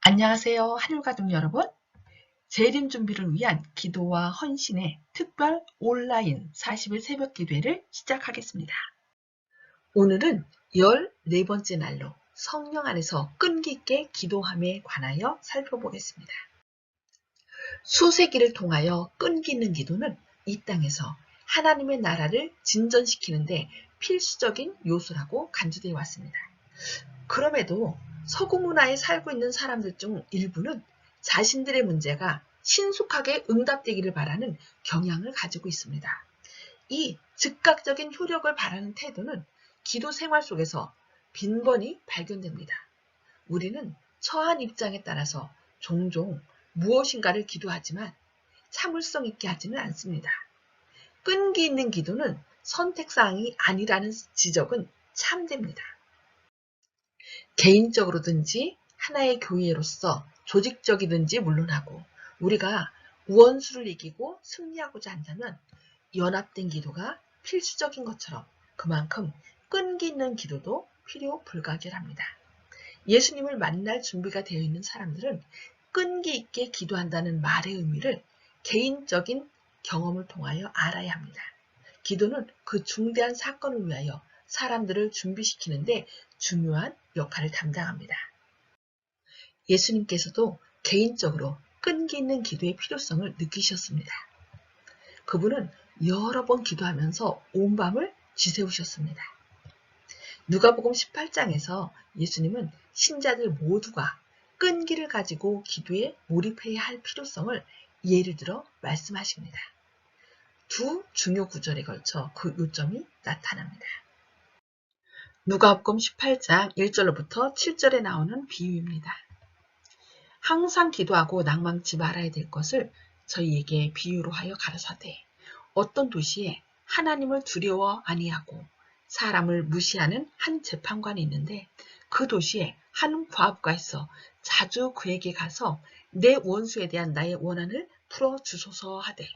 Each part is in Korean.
안녕하세요. 하늘가족 여러분. 재림 준비를 위한 기도와 헌신의 특별 온라인 40일 새벽 기도회를 시작하겠습니다. 오늘은 14번째 날로 성령 안에서 끈기 있게 기도함에 관하여 살펴보겠습니다. 수세기를 통하여 끈기 있는 기도는 이 땅에서 하나님의 나라를 진전시키는데 필수적인 요소라고 간주되어 왔습니다. 그럼에도 서구 문화에 살고 있는 사람들 중 일부는 자신들의 문제가 신속하게 응답되기를 바라는 경향을 가지고 있습니다. 이 즉각적인 효력을 바라는 태도는 기도 생활 속에서 빈번히 발견됩니다. 우리는 처한 입장에 따라서 종종 무엇인가를 기도하지만 참을성 있게 하지는 않습니다. 끈기 있는 기도는 선택사항이 아니라는 지적은 참됩니다. 개인적으로든지 하나의 교회로서 조직적이든지 물론하고 우리가 우원수를 이기고 승리하고자 한다면 연합된 기도가 필수적인 것처럼 그만큼 끈기 있는 기도도 필요 불가결합니다. 예수님을 만날 준비가 되어 있는 사람들은 끈기 있게 기도한다는 말의 의미를 개인적인 경험을 통하여 알아야 합니다. 기도는 그 중대한 사건을 위하여 사람들을 준비시키는데 중요한 역할을 담당합니다. 예수님께서도 개인적으로 끈기 있는 기도의 필요성을 느끼셨습니다. 그분은 여러 번 기도하면서 온 밤을 지새우셨습니다. 누가복음 18장에서 예수님은 신자들 모두가 끈기를 가지고 기도에 몰입해야 할 필요성을 예를 들어 말씀하십니다. 두 중요 구절에 걸쳐 그 요점이 나타납니다. 누가복음 18장 1절로부터 7절에 나오는 비유입니다. 항상 기도하고 낭망치 말아야 될 것을 저희에게 비유로 하여 가르사되 어떤 도시에 하나님을 두려워 아니하고 사람을 무시하는 한 재판관이 있는데 그 도시에 한 과부가 있어 자주 그에게 가서 내 원수에 대한 나의 원한을 풀어주소서 하되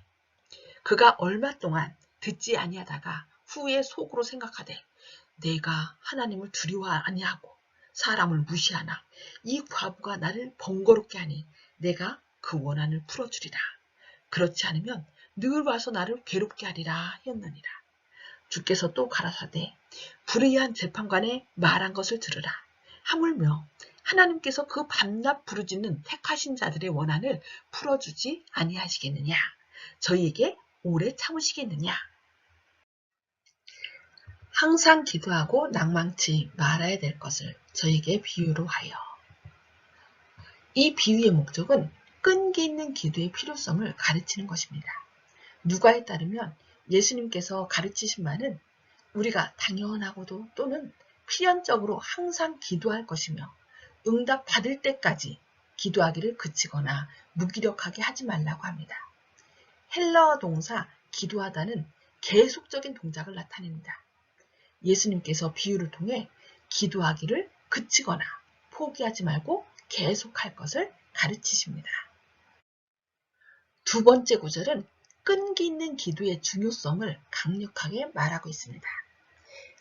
그가 얼마 동안 듣지 아니하다가 후에 속으로 생각하되 내가 하나님을 두려워 아니하고 사람을 무시하나 이 과부가 나를 번거롭게 하니 내가 그 원한을 풀어주리라. 그렇지 않으면 늘 와서 나를 괴롭게 하리라 하였느니라. 주께서 또 가라사대 불의한 재판관의 말한 것을 들으라. 하물며 하나님께서 그 밤낮 부르짖는 택하신 자들의 원한을 풀어주지 아니하시겠느냐. 저희에게 오래 참으시겠느냐. 항상 기도하고 낭망치 말아야 될 것을 저에게 비유로 하여. 이 비유의 목적은 끈기 있는 기도의 필요성을 가르치는 것입니다. 누가에 따르면 예수님께서 가르치신 바는 우리가 당연하고도 또는 필연적으로 항상 기도할 것이며 응답 받을 때까지 기도하기를 그치거나 무기력하게 하지 말라고 합니다. 헬라어 동사 기도하다는 계속적인 동작을 나타냅니다. 예수님께서 비유를 통해 기도하기를 그치거나 포기하지 말고 계속할 것을 가르치십니다. 두 번째 구절은 끈기 있는 기도의 중요성을 강력하게 말하고 있습니다.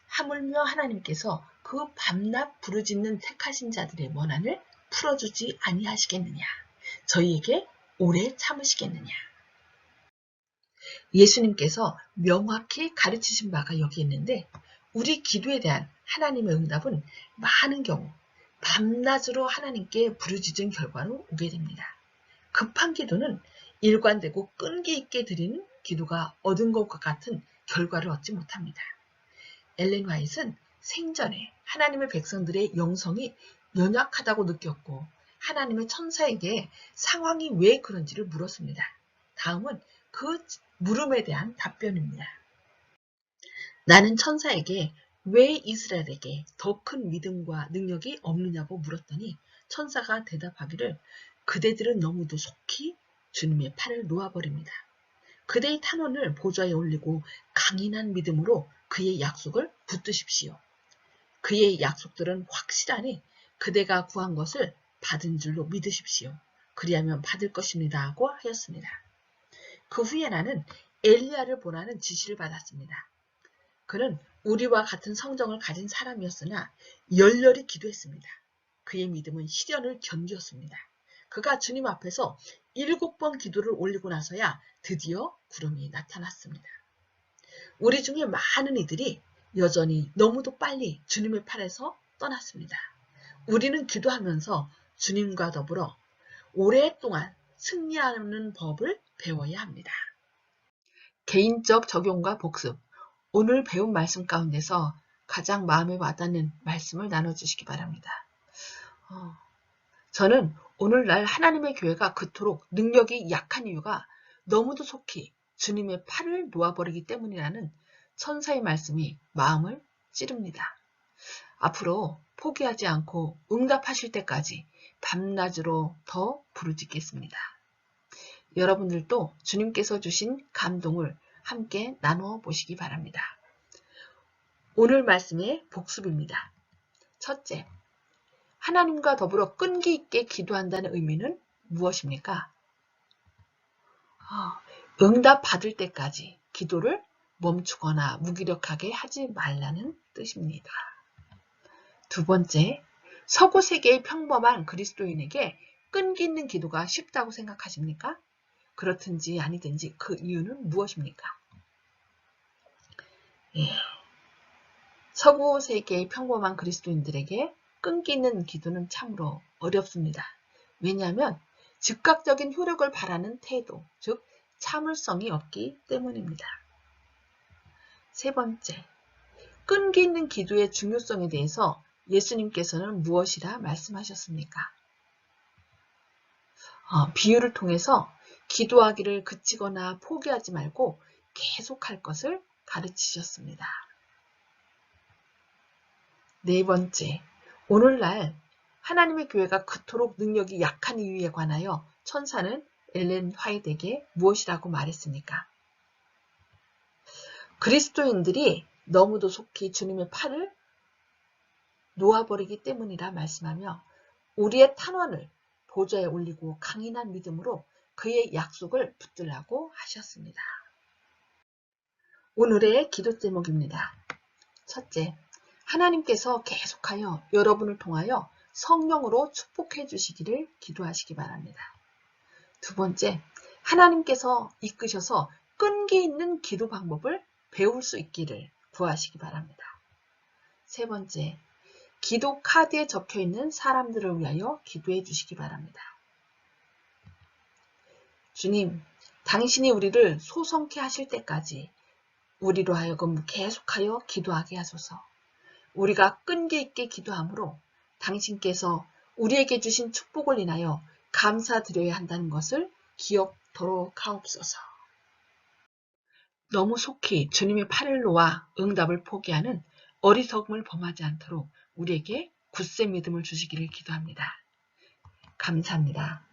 하물며 하나님께서 그 밤낮 부르짖는 택하신 자들의 원한을 풀어주지 아니하시겠느냐. 저희에게 오래 참으시겠느냐. 예수님께서 명확히 가르치신 바가 여기 있는데 우리 기도에 대한 하나님의 응답은 많은 경우 밤낮으로 하나님께 부르짖은 결과로 오게 됩니다. 급한 기도는 일관되고 끈기 있게 드리는 기도가 얻은 것과 같은 결과를 얻지 못합니다. 엘렌 화이트는 생전에 하나님의 백성들의 영성이 연약하다고 느꼈고 하나님의 천사에게 상황이 왜 그런지를 물었습니다. 다음은 그 물음에 대한 답변입니다. 나는 천사에게 왜 이스라엘에게 더 큰 믿음과 능력이 없느냐고 물었더니 천사가 대답하기를 그대들은 너무도 속히 주님의 팔을 놓아버립니다. 그대의 탄원을 보좌에 올리고 강인한 믿음으로 그의 약속을 붙드십시오. 그의 약속들은 확실하니 그대가 구한 것을 받은 줄로 믿으십시오. 그리하면 받을 것입니다 하고 하였습니다. 그 후에 나는 엘리야를 보라는 지시를 받았습니다. 그는 우리와 같은 성정을 가진 사람이었으나 열렬히 기도했습니다. 그의 믿음은 시련을 견디었습니다. 그가 주님 앞에서 7번 기도를 올리고 나서야 드디어 구름이 나타났습니다. 우리 중에 많은 이들이 여전히 너무도 빨리 주님의 팔에서 떠났습니다. 우리는 기도하면서 주님과 더불어 오랫동안 승리하는 법을 배워야 합니다. 개인적 적용과 복습. 오늘 배운 말씀 가운데서 가장 마음에 와닿는 말씀을 나눠주시기 바랍니다. 저는 오늘날 하나님의 교회가 그토록 능력이 약한 이유가 너무도 속히 주님의 팔을 놓아버리기 때문이라는 천사의 말씀이 마음을 찌릅니다. 앞으로 포기하지 않고 응답하실 때까지 밤낮으로 더 부르짖겠습니다. 여러분들도 주님께서 주신 감동을 함께 나누어 보시기 바랍니다. 오늘 말씀의 복습입니다. 첫째, 하나님과 더불어 끈기 있게 기도한다는 의미는 무엇입니까? 응답 받을 때까지 기도를 멈추거나 무기력하게 하지 말라는 뜻입니다. 두 번째, 서구 세계의 평범한 그리스도인에게 끈기 있는 기도가 쉽다고 생각하십니까? 그렇든지 아니든지 그 이유는 무엇입니까? 서구 세계의 평범한 그리스도인들에게 끈기 있는 기도는 참으로 어렵습니다. 왜냐하면 즉각적인 효력을 바라는 태도, 즉 참을성이 없기 때문입니다. 세 번째, 끈기 있는 기도의 중요성에 대해서 예수님께서는 무엇이라 말씀하셨습니까? 비유를 통해서 기도하기를 그치거나 포기하지 말고 계속할 것을 가르치셨습니다. 네 번째, 오늘날 하나님의 교회가 그토록 능력이 약한 이유에 관하여 천사는 엘렌 화이트에게 무엇이라고 말했습니까? 그리스도인들이 너무도 속히 주님의 팔을 놓아버리기 때문이라 말씀하며 우리의 탄원을 보좌에 올리고 강인한 믿음으로 그의 약속을 붙들라고 하셨습니다. 오늘의 기도 제목입니다. 첫째, 하나님께서 계속하여 여러분을 통하여 성령으로 축복해 주시기를 기도하시기 바랍니다. 두 번째, 하나님께서 이끄셔서 끈기 있는 기도 방법을 배울 수 있기를 구하시기 바랍니다. 세 번째, 기도 카드에 적혀있는 사람들을 위하여 기도해 주시기 바랍니다. 주님, 당신이 우리를 소성케 하실 때까지 우리로 하여금 계속하여 기도하게 하소서. 우리가 끈기 있게 기도함으로 당신께서 우리에게 주신 축복을 인하여 감사드려야 한다는 것을 기억토록 하옵소서. 너무 속히 주님의 팔을 놓아 응답을 포기하는 어리석음을 범하지 않도록 우리에게 굳세 믿음을 주시기를 기도합니다. 감사합니다.